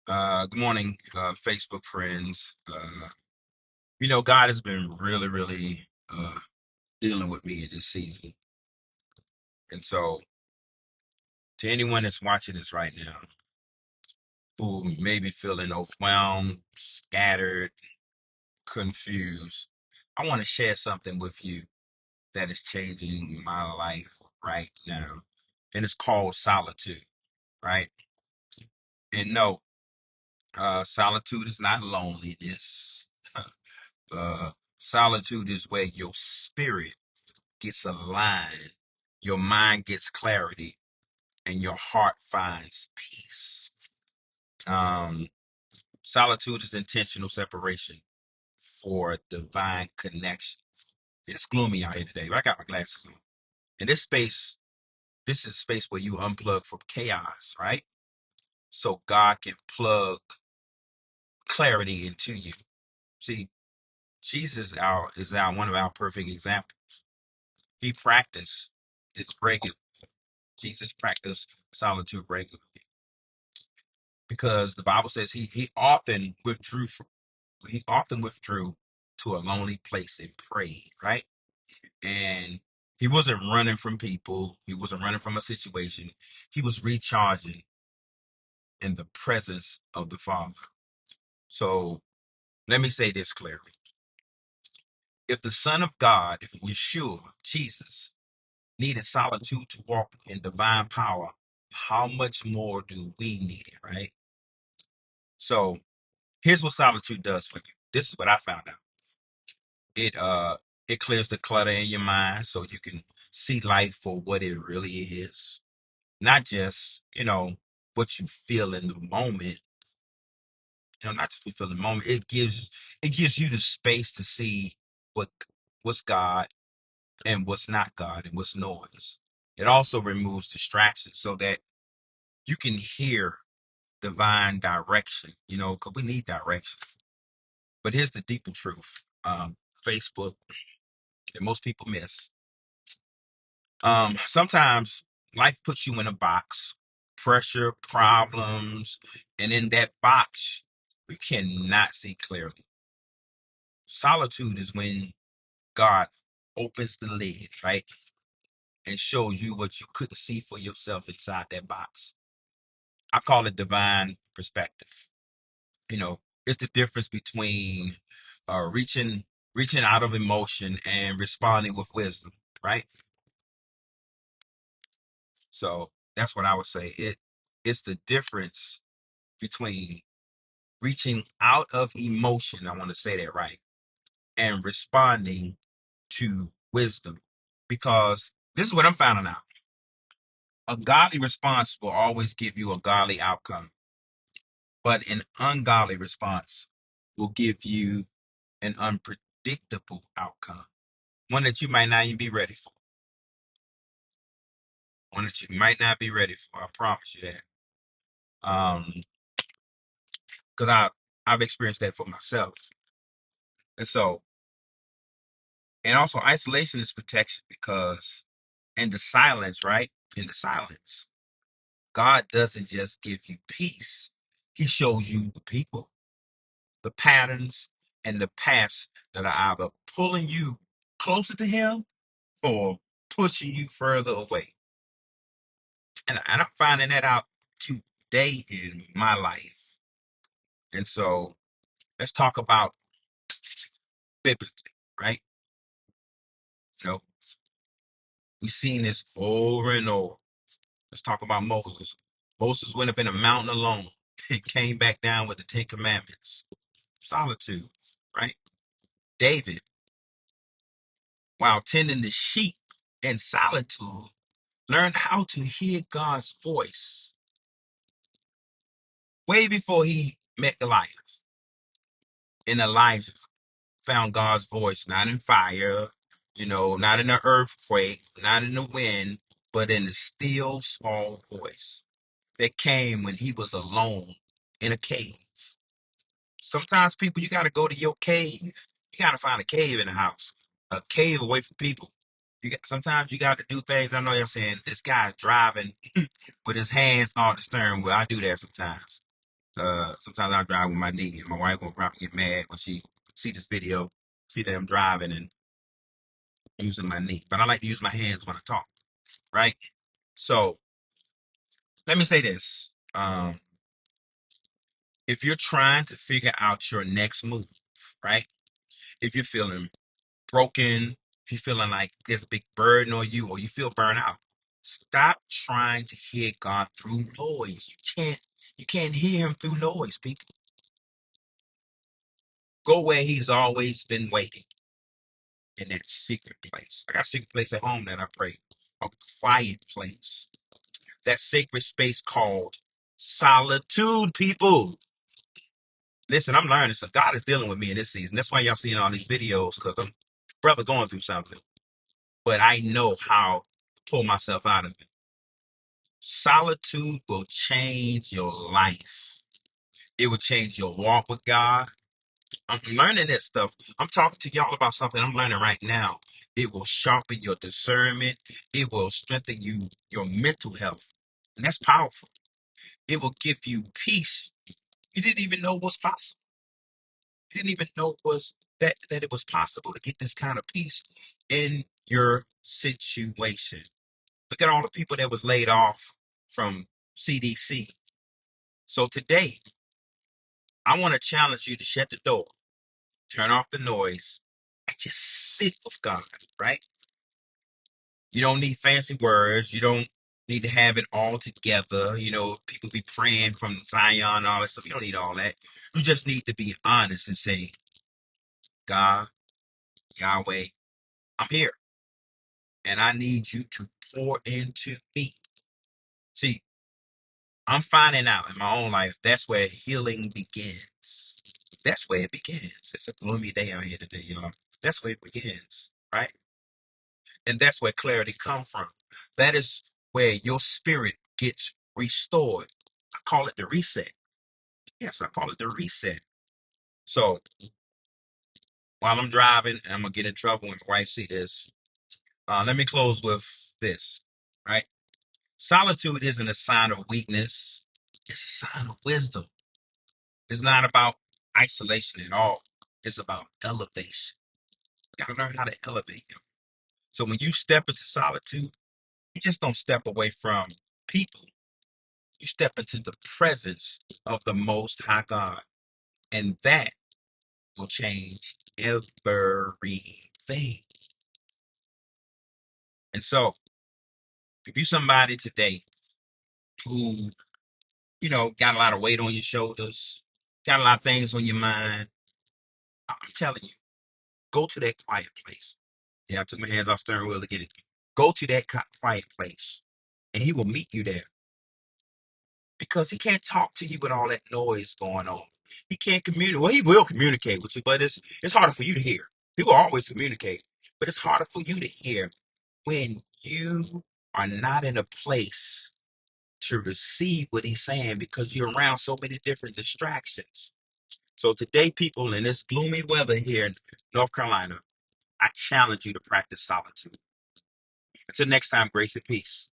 Good morning, Facebook friends. God has been really dealing with me in this season. And so, to anyone that's watching this right now who may be feeling overwhelmed, scattered, confused, I want to share something with you that is changing my life right now. And it's called solitude, right? And no, solitude is not loneliness. Solitude is where your spirit gets aligned, your mind gets clarity, and your heart finds peace. Um, Solitude is intentional separation for divine connection. It's gloomy out here today, but I got my glasses on. In this space, this is a space where you unplug from chaos, right? So God can plug clarity into you. See, Jesus is our one of our perfect examples. He practiced this regular. Jesus practiced solitude regularly because the Bible says he often withdrew to a lonely place and prayed, right? And he wasn't running from people, he wasn't running from a situation. He was recharging in the presence of the Father. So let me say this clearly. If the Son of God, if Yeshua, Jesus, needed solitude to walk in divine power, how much more do we need it, right? So here's what solitude does for you. This is what I found out. It clears the clutter in your mind so you can see life for what it really is. Not just, what you feel in the moment. Not just what you feel in the moment. It gives you the space to see what what's God and what's not God and what's noise. It also removes distractions so that you can hear divine direction, because we need direction. But here's the deeper truth. Facebook that most people miss. Sometimes life puts you in a box, pressure, problems, and in that box, you cannot see clearly. Solitude is when God opens the lid, right? And shows you what you couldn't see for yourself inside that box. I call it divine perspective. It's the difference between reaching out of emotion and responding with wisdom, right? So that's what I would say. It's the difference between reaching out of emotion, I want to say that right, and responding to wisdom. Because this is what I'm finding out. A godly response will always give you a godly outcome, but an ungodly response will give you an unpredictable outcome. One that you might not even be ready for. One that you might not be ready for. I promise you that. Um, because I've experienced that for myself. And so, and also isolation is protection because in the silence, right? In the silence, God doesn't just give you peace. He shows you the people, the patterns, and the paths that are either pulling you closer to him or pushing you further away. And I'm finding that out today in my life. And so let's talk about biblically, right? You know, we've seen this over and over. Let's talk about Moses. Moses went up in a mountain alone and came back down with the Ten Commandments. Solitude, right? David, while tending the sheep in solitude, learned how to hear God's voice way before he met Goliath. And Elijah found God's voice not in fire, not in an earthquake, not in the wind, but in the still small voice that came when he was alone in a cave. Sometimes people, you got to go to your cave. You got to find a cave in the house, a cave away from people. Sometimes you got to do things. I know you're saying this guy's driving with his hands on the steering wheel. I do that sometimes. Sometimes I drive with my knee, and my wife will probably get mad when she see this video, see that I'm driving and using my knee. But I like to use my hands when I talk, right? So let me say this. If you're trying to figure out your next move, right? If you're feeling broken, if you're feeling like there's a big burden on you or you feel burnt out, stop trying to hear God through noise. You can't hear him through noise, people. Go where he's always been waiting, in that secret place. I got a secret place at home that I pray. A quiet place. That sacred space called solitude, people. Listen, I'm learning. So God is dealing with me in this season. That's why y'all seeing all these videos, because I'm brother going through something. But I know how to pull myself out of it. Solitude will change your life. It will change your walk with God. I'm learning this stuff. I'm talking to y'all about something I'm learning right now. It will sharpen your discernment. It will strengthen your mental health. And that's powerful. It will give you peace you didn't even know was possible. You didn't even know was that it was possible to get this kind of peace in your situation. Look at all the people that was laid off from CDC. So today, I want to challenge you to shut the door, turn off the noise, and just sit with God, right? You don't need fancy words. You don't need to have it all together. You know, people be praying from Zion and all that stuff. You don't need all that. You just need to be honest and say, God, Yahweh, I'm here. And I need you to pour into me. See, I'm finding out in my own life that's where healing begins. That's where it begins. It's a gloomy day out here today, y'all. That's where it begins, right? And that's where clarity comes from. That is where your spirit gets restored. I call it the reset. Yes, I call it the reset. So while I'm driving, and I'm gonna get in trouble when my wife see this. Let me close with this. Right? Solitude isn't a sign of weakness. It's a sign of wisdom. It's not about isolation at all. It's about elevation. You gotta learn how to elevate. So when you step into solitude, you just don't step away from people. You step into the presence of the Most High God, and that will change everything. And so, if you're somebody today who, got a lot of weight on your shoulders, got a lot of things on your mind, I'm telling you, go to that quiet place. Yeah, I took my hands off steering wheel again. Go to that quiet place, and He will meet you there. Because he can't talk to you with all that noise going on. He can't communicate. Well, he will communicate with you, but it's harder for you to hear. He will always communicate, but it's harder for you to hear when you are not in a place to receive what he's saying because you're around so many different distractions. So today, people, in this gloomy weather here in North Carolina, I challenge you to practice solitude. Until next time, grace and peace.